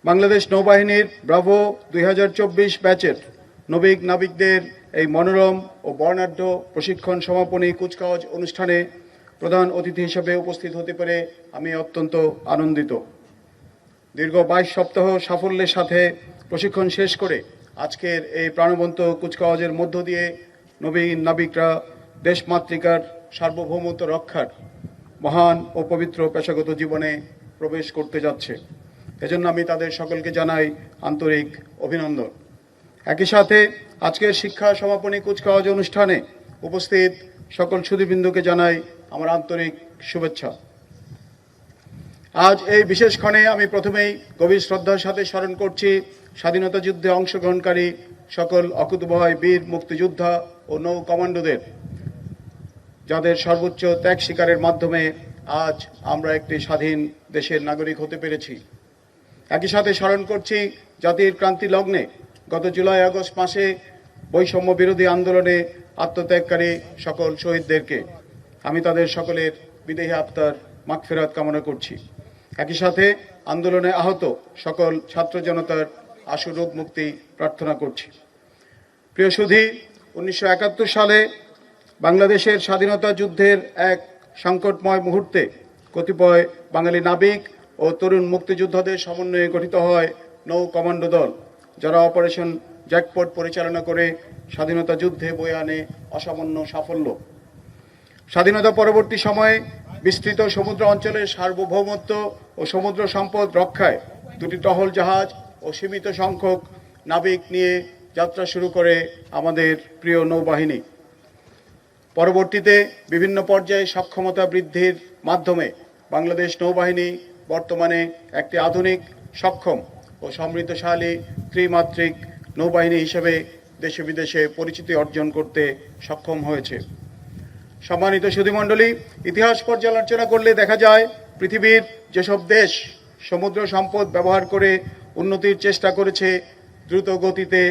বাংলাদেশ নৌবাহিনীর ব্রাভো 2024 ব্যাচের নাবিকদের এই মনোরম ও বর্ণাঢ্য প্রশিক্ষণ সমাপনী কুচকাওয়াজ অনুষ্ঠানে প্রধান অতিথি হিসেবে উপস্থিত হতে পেরে আমি অত্যন্ত আনন্দিত। দীর্ঘ 22 সপ্তাহ সাফল্যের সাথে প্রশিক্ষণ শেষ করে আজকের এই প্রাণবন্ত কুচকাওয়াজের মধ্য দিয়ে নবীন নাবিকরা দেশমাতৃকার সার্বভৌমত্ব রক্ষার মহান ও পবিত্র পেশাগত জীবনে প্রবেশ করতে যাচ্ছে। এজন্য আমি তাদের সকলকে জানাই আন্তরিক অভিনন্দন। একই সাথে আজকের শিক্ষা সমাপনী কুচকাওয়াজ অনুষ্ঠানে উপস্থিত সকল সুধীবৃন্দকে জানাই আমার আন্তরিক শুভেচ্ছা। আজ এই বিশেষ ক্ষণে আমি প্রথমেই গভীর শ্রদ্ধার সাথে স্মরণ করছি স্বাধীনতা যুদ্ধে অংশগ্রহণকারী সকল অকুতোভয় বীর মুক্তিযোদ্ধা ও নৌ কমান্ডোদের, যাদের সর্বোচ্চ ত্যাগ স্বীকারের মাধ্যমে আজ আমরা একটি স্বাধীন দেশের নাগরিক হতে পেরেছি। একই সাথে স্মরণ করছি জাতির ক্রান্তি লগ্নে গত জুলাই আগস্ট মাসে বৈষম্য বিরোধী আন্দোলনে আত্মত্যাগকারী সকল শহীদদেরকে। আমি তাদের সকলের বিদেহী আত্মার মাগফিরাত কামনা করছি। একই সাথে আন্দোলনে আহত সকল ছাত্র জনতার আশু রোগ মুক্তি প্রার্থনা করছি। প্রিয় সুধী, 1971 সালে বাংলাদেশের স্বাধীনতা যুদ্ধের এক সংকটময় মুহূর্তে কতিপয় বাঙালি নাবিক ও তরুণ মুক্তিযোদ্ধাদের সমন্বয়ে গঠিত হয় নৌ কমান্ডো দল, যারা অপারেশন জ্যাকপট পরিচালনা করে স্বাধীনতা যুদ্ধে বয়ে আনে অসামান্য সাফল্য। স্বাধীনতা পরবর্তী সময়ে বিস্তৃত সমুদ্র অঞ্চলের সার্বভৌমত্ব ও সমুদ্র সম্পদ রক্ষায় দুটি টহল জাহাজ ও সীমিত সংখ্যক নাবিক নিয়ে যাত্রা শুরু করে আমাদের প্রিয় নৌবাহিনী। পরবর্তীতে বিভিন্ন পর্যায়ে সক্ষমতা বৃদ্ধির মাধ্যমে বাংলাদেশ নৌবাহিনী বর্তমানে একটি আধুনিক, সক্ষম ও সমৃদ্ধশালী ত্রিমাত্রিক নৌবাহিনী হিসেবে দেশে বিদেশে পরিচিতি অর্জন করতে সক্ষম হয়েছে। সম্মানিত সুধীমণ্ডলী, ইতিহাস পর্যালোচনা করলে দেখা যায় পৃথিবীর যেসব দেশ সমুদ্র সম্পদ ব্যবহার করে উন্নতির চেষ্টা করেছে, দ্রুত গতিতে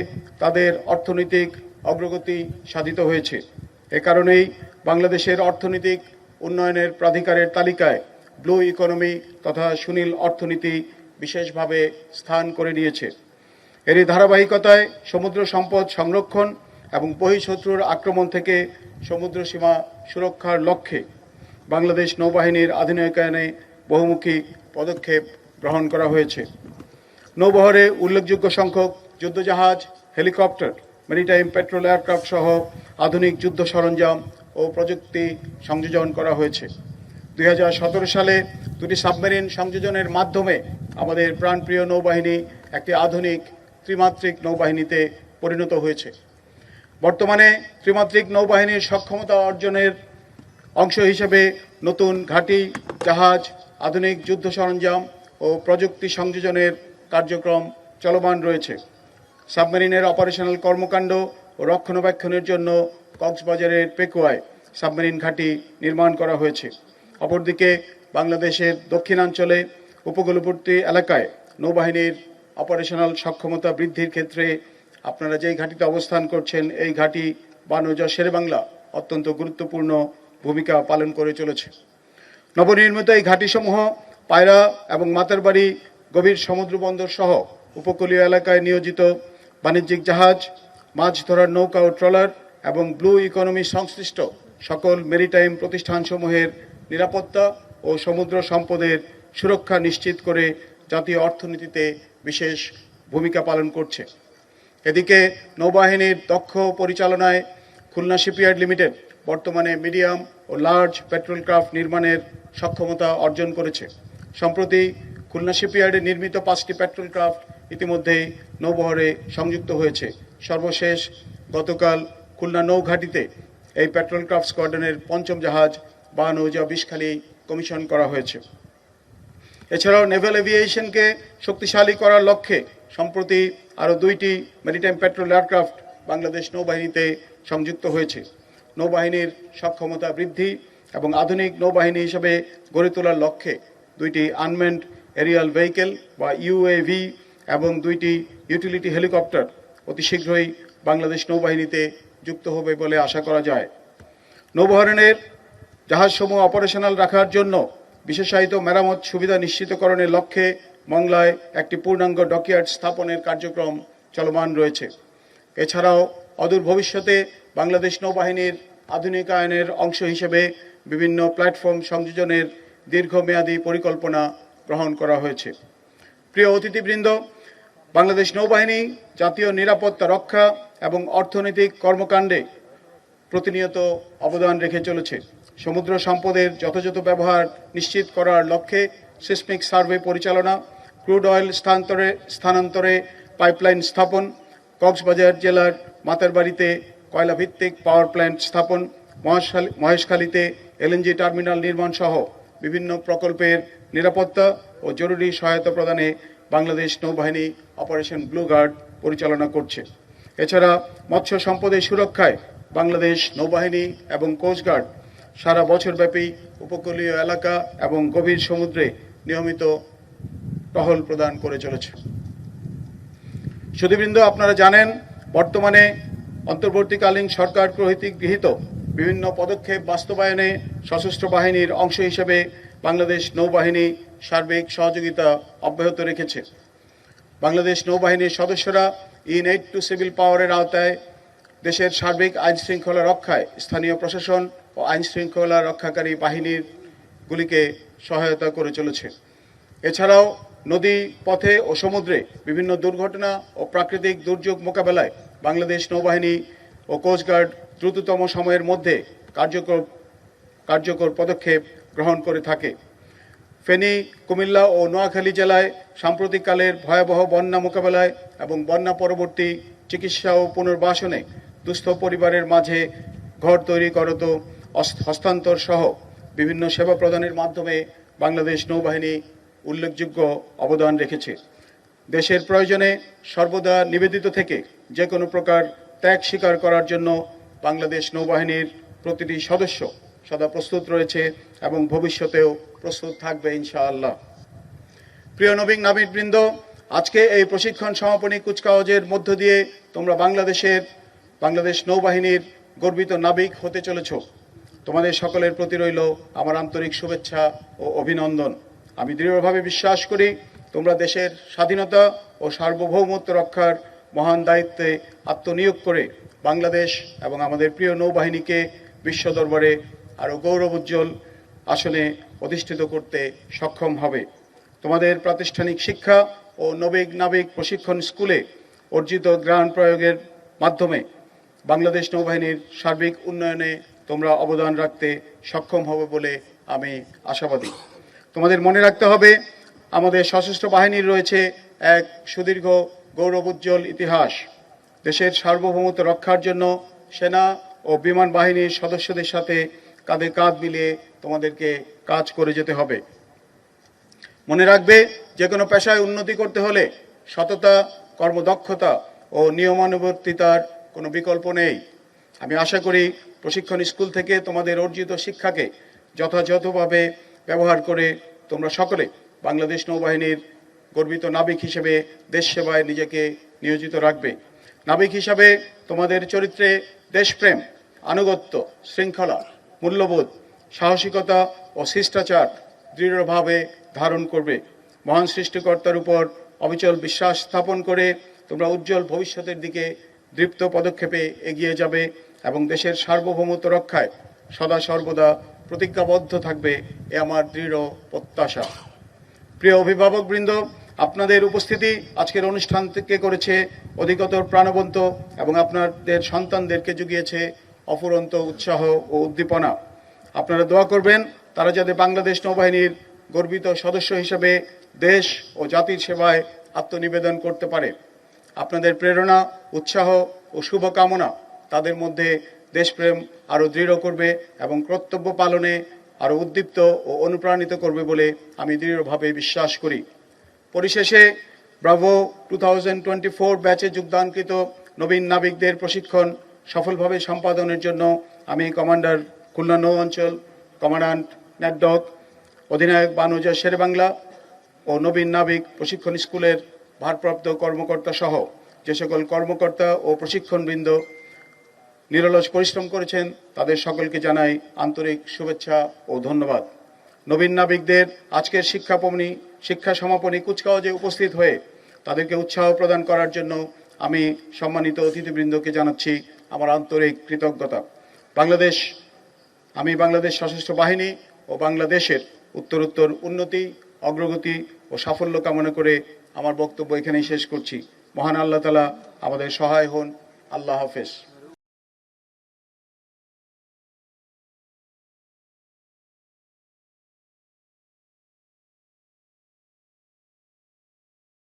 তাদের অর্থনৈতিক অগ্রগতি সাধিত হয়েছে। এ কারণেই বাংলাদেশের অর্থনৈতিক উন্নয়নের প্রাধিকারের তালিকায় ব্লু ইকোনমি তথা সুনীল অর্থনীতি বিশেষভাবে স্থান করে নিয়েছে। এরই ধারাবাহিকতায় সমুদ্র সম্পদ সংরক্ষণ এবং বহিঃশত্রুর আক্রমণ থেকে সমুদ্র সীমা সুরক্ষার লক্ষ্যে বাংলাদেশ নৌবাহিনীর আধুনিকায়নে বহুমুখী পদক্ষেপ গ্রহণ করা হয়েছে। নৌবহরে উল্লেখযোগ্য সংখ্যক যুদ্ধজাহাজ, হেলিকপ্টার, মেরিটাইম পেট্রোল এয়ারক্রাফট সহ আধুনিক যুদ্ধ সরঞ্জাম ও প্রযুক্তি সংযোজন করা হয়েছে। 2017 সালে দুটি সাবমেরিন সংযোজনের মাধ্যমে আমাদের প্রাণপ্রিয় নৌবাহিনী একটি আধুনিক ত্রিমাত্রিক নৌবাহিনীতে পরিণত হয়েছে। বর্তমানে ত্রিমাত্রিক নৌবাহিনীর সক্ষমতা অর্জনের অংশ হিসেবে নতুন ঘাঁটি, জাহাজ, আধুনিক যুদ্ধ সরঞ্জাম ও প্রযুক্তি সংযোজনের কার্যক্রম চলমান রয়েছে। সাবমেরিনের অপারেশনাল কর্মকাণ্ড ও রক্ষণাবেক্ষণের জন্য কক্সবাজারের পেকুয়ায় সাবমেরিন ঘাঁটি নির্মাণ করা হয়েছে। অপরদিকে বাংলাদেশের দক্ষিণাঞ্চলে উপকূলবর্তী এলাকায় নৌবাহিনীর অপারেশনাল সক্ষমতা বৃদ্ধির ক্ষেত্রে আপনারা যেই ঘাঁটিতে অবস্থান করছেন, এই ঘাঁটি বা নৌজা শেরেবাংলা অত্যন্ত গুরুত্বপূর্ণ ভূমিকা পালন করে চলেছে। নবনির্মিত এই ঘাঁটিসমূহ পায়রা এবং মাতারবাড়ি গভীর সমুদ্র বন্দর সহ উপকূলীয় এলাকায় নিয়োজিত বাণিজ্যিক জাহাজ, মাছ ধরার নৌকা ও ট্রলার এবং ব্লু ইকোনমি সংশ্লিষ্ট সকল মেরিটাইম প্রতিষ্ঠানসমূহের নিরাপত্তা ও সমুদ্র সম্পদের সুরক্ষা নিশ্চিত করে জাতীয় অর্থনীতিতে বিশেষ ভূমিকা পালন করছে। এদিকে নৌবাহিনীর দক্ষ পরিচালনায় খুলনা শিপইয়ার্ড লিমিটেড বর্তমানে মিডিয়াম ও লার্জ পেট্রোল ক্রাফট নির্মাণের সক্ষমতা অর্জন করেছে। সম্প্রতি খুলনা শিপইয়ার্ডে নির্মিত 5টি পেট্রোল ক্রাফট ইতিমধ্যেই নৌবহরে সংযুক্ত হয়েছে। সর্বশেষ গতকাল খুলনা নৌঘাটিতে এই পেট্রোল ক্রাফট স্কোয়াড্রনের 5ম জাহাজ বা নৌজা বিষখালী কমিশন করা হয়েছে। এছাড়াও নেভাল এভিয়েশনকে শক্তিশালী করার লক্ষ্যে সম্প্রতি আরও 2টি মেরিটাইম পেট্রোল এয়ারক্রাফট বাংলাদেশ নৌবাহিনীতে সংযুক্ত হয়েছে। নৌবাহিনীর সক্ষমতা বৃদ্ধি এবং আধুনিক নৌবাহিনী হিসেবে গড়ে তোলার লক্ষ্যে 2টি আনম্যান্ড এরিয়াল ভেহিকেল বা ইউএভি এবং 2টি ইউটিলিটি হেলিকপ্টার অতি শীঘ্রই বাংলাদেশ নৌবাহিনীতে যুক্ত হবে বলে আশা করা যায়। নৌবহরের জাহাজসমূহ অপারেশনাল রাখার জন্য বিশেষায়িত মেরামত সুবিধা নিশ্চিতকরণের লক্ষ্যে মংলায় একটি পূর্ণাঙ্গ ডকইয়ার্ড স্থাপনের কার্যক্রম চলমান রয়েছে। এছাড়াও অদূর ভবিষ্যতে বাংলাদেশ নৌবাহিনীর আধুনিকায়নের অংশ হিসেবে বিভিন্ন প্ল্যাটফর্ম সংযোজনের দীর্ঘমেয়াদী পরিকল্পনা গ্রহণ করা হয়েছে। প্রিয় অতিথিবৃন্দ, বাংলাদেশ নৌবাহিনী জাতীয় নিরাপত্তা রক্ষা এবং অর্থনৈতিক কর্মকাণ্ডে প্রতিনিয়ত অবদান রেখে চলেছে। সমুদ্র সম্পদের যথাযথ ব্যবহার নিশ্চিত করার লক্ষ্যে সিসমিক সার্ভে পরিচালনা, ক্রুড অয়েল স্থানান্তরে পাইপলাইন স্থাপন, কক্সবাজার জেলার মাতারবাড়িতে কয়লাভিত্তিক পাওয়ার প্ল্যান্ট স্থাপন, মহেশখালীতে এলএনজি টার্মিনাল নির্মাণ সহ বিভিন্ন প্রকল্পের নিরাপত্তা ও জরুরি সহায়তা প্রদানে বাংলাদেশ নৌবাহিনী অপারেশন ব্লু গার্ড পরিচালনা করছে। এছাড়া মৎস্য সম্পদের সুরক্ষায় বাংলাদেশ নৌবাহিনী এবং কোস্টগার্ড সারা বছরব্যাপী উপকূলীয় এলাকা এবং গভীর সমুদ্রে নিয়মিত টহল প্রদান করে চলেছে। সুধীবৃন্দ, আপনারা জানেন বর্তমানে অন্তর্বর্তীকালীন সরকার গৃহীত বিভিন্ন পদক্ষেপ বাস্তবায়নে সশস্ত্র বাহিনীর অংশ হিসেবে বাংলাদেশ নৌবাহিনী সার্বিক সহযোগিতা অব্যাহত রেখেছে। বাংলাদেশ নৌবাহিনীর সদস্যরা ইন এইড টু সিভিল পাওয়ারের আওতায় দেশের সার্বিক আইন শৃঙ্খলা রক্ষায় স্থানীয় প্রশাসন ও আইন শৃঙ্খলা রক্ষাকারী বাহিনীগুলিকে সহায়তা করে চলেছে। এছাড়াও নদী, পথে ও সমুদ্রে বিভিন্ন দুর্ঘটনা ও প্রাকৃতিক দুর্যোগ মোকাবেলায় বাংলাদেশ নৌবাহিনী ও কোস্টগার্ড দ্রুততম সময়ের মধ্যে কার্যকর পদক্ষেপ গ্রহণ করে থাকে। ফেনী, কুমিল্লা ও নোয়াখালী জেলায় সাম্প্রতিককালের ভয়াবহ বন্যা মোকাবেলায় এবং বন্যা পরবর্তী চিকিৎসা ও পুনর্বাসনে দুস্থ পরিবারের মাঝে ঘর তৈরি করত হস্তান্তর সহ বিভিন্ন সেবা প্রদানের মাধ্যমে বাংলাদেশ নৌবাহিনী উল্লেখযোগ্য অবদান রেখেছে। দেশের প্রয়োজনে সর্বদা নিবেদিত থেকে যে কোনো প্রকার ত্যাগ স্বীকার করার জন্য বাংলাদেশ নৌবাহিনীর প্রতিটি সদস্য সদা প্রস্তুত রয়েছে এবং ভবিষ্যতেও প্রস্তুত থাকবে ইনশাআল্লাহ। প্রিয় নাবিকবৃন্দ, আজকে এই প্রশিক্ষণ সমাপনী কুচকাওয়াজের মধ্য দিয়ে তোমরা বাংলাদেশ নৌবাহিনীর গর্বিত নাবিক হতে চলেছ। তোমাদের সকলের প্রতি রইল আমার আন্তরিক শুভেচ্ছা ও অভিনন্দন। আমি দৃঢ়ভাবে বিশ্বাস করি তোমরা দেশের স্বাধীনতা ও সার্বভৌমত্ব রক্ষার মহান দায়িত্বে আত্মনিয়োগ করে বাংলাদেশ এবং আমাদের প্রিয় নৌবাহিনীকে বিশ্ব দরবারে আরও গৌরবোজ্জ্বল আসনে অধিষ্ঠিত করতে সক্ষম হবে। তোমাদের প্রাতিষ্ঠানিক শিক্ষা ও নাবিক প্রশিক্ষণ স্কুলে অর্জিত জ্ঞান প্রয়োগের মাধ্যমে বাংলাদেশ নৌবাহিনীর সার্বিক উন্নয়নে তোমরা অবদান রাখতে সক্ষম হবে বলে আমি আশাবাদী। তোমাদের মনে রাখতে হবে, আমাদের সশস্ত্র বাহিনীর রয়েছে এক সুদীর্ঘ গৌরবোজ্জ্বল ইতিহাস। দেশের সার্বভৌমত্ব রক্ষার জন্য সেনা ও বিমান বাহিনীর সদস্যদের সাথে কাঁধে কাঁধ মিলিয়ে তোমাদেরকে কাজ করে যেতে হবে। মনে রাখবে, যে কোনো পেশায় উন্নতি করতে হলে সততা, কর্মদক্ষতা ও নিয়মানুবর্তিতার কোনো বিকল্প নেই। আমি আশা করি প্রশিক্ষণ স্কুল থেকে তোমাদের অর্জিত শিক্ষাকে যথাযথভাবে ব্যবহার করে তোমরা সকলে বাংলাদেশ নৌবাহিনীর গর্বিত নাবিক হিসেবে দেশ সেবায় নিজেকে নিয়োজিত রাখবে। নাবিক হিসাবে তোমাদের চরিত্রে দেশপ্রেম, আনুগত্য, শৃঙ্খলা, মূল্যবোধ, সাহসিকতা ও শিষ্টাচার দৃঢ়ভাবে ধারণ করবে। মহান সৃষ্টিকর্তার উপর অবিচল বিশ্বাস স্থাপন করে তোমরা উজ্জ্বল ভবিষ্যতের দিকে দৃপ্ত পদক্ষেপে এগিয়ে যাবে এবং দেশের সার্বভৌমত্ব রক্ষায় সদা সর্বদা প্রতিজ্ঞাবদ্ধ থাকবে, এ আমার দৃঢ় প্রত্যাশা। প্রিয় অভিভাবকবৃন্দ, আপনাদের উপস্থিতি আজকের অনুষ্ঠান থেকে করেছে অধিকতর প্রাণবন্ত এবং আপনাদের সন্তানদেরকে জুগিয়েছে অফুরন্ত উৎসাহ ও উদ্দীপনা। আপনারা দোয়া করবেন তারা যাতে বাংলাদেশ নৌবাহিনীর গর্বিত সদস্য হিসেবে দেশ ও জাতির সেবায় আত্মনিবেদন করতে পারে। আপনাদের প্রেরণা, উৎসাহ ও শুভকামনা তাদের মধ্যে দেশপ্রেম আরও দৃঢ় করবে এবং কর্তব্য পালনে আরও উদ্দীপ্ত ও অনুপ্রাণিত করবে বলে আমি দৃঢ়ভাবে বিশ্বাস করি। পরিশেষে ব্রাভো 2024 ব্যাচে যোগদানকৃত নবীন নাবিকদের প্রশিক্ষণ সফলভাবে সম্পাদনের জন্য আমি কমান্ডার, খুলনা নৌ অঞ্চল কমান্ড্যান্ট ন্যাডক, অধিনায়ক বানুজা শেরেবাংলা ও নবীন নাবিক প্রশিক্ষণ স্কুলের ভারপ্রাপ্ত কর্মকর্তা সহ যে সকল কর্মকর্তা ও প্রশিক্ষণবৃন্দ নিরলস পরিশ্রম করেছেন তাদের সকলকে জানাই আন্তরিক শুভেচ্ছা ও ধন্যবাদ। নবীন নাবিকদের আজকের শিক্ষা সমাপনী কুচকাওয়াজে উপস্থিত হয়ে তাদেরকে উৎসাহ প্রদান করার জন্য আমি সম্মানিত অতিথিবৃন্দকে জানাচ্ছি আমার আন্তরিক কৃতজ্ঞতা। আমি বাংলাদেশ সশস্ত্র বাহিনী ও বাংলাদেশের উত্তরোত্তর উন্নতি, অগ্রগতি ও সাফল্য কামনা করে আমার বক্তব্য এখানেই শেষ করছি। মহান আল্লাহ তাআলা আমাদের সহায় হন। আল্লাহ হাফেজ।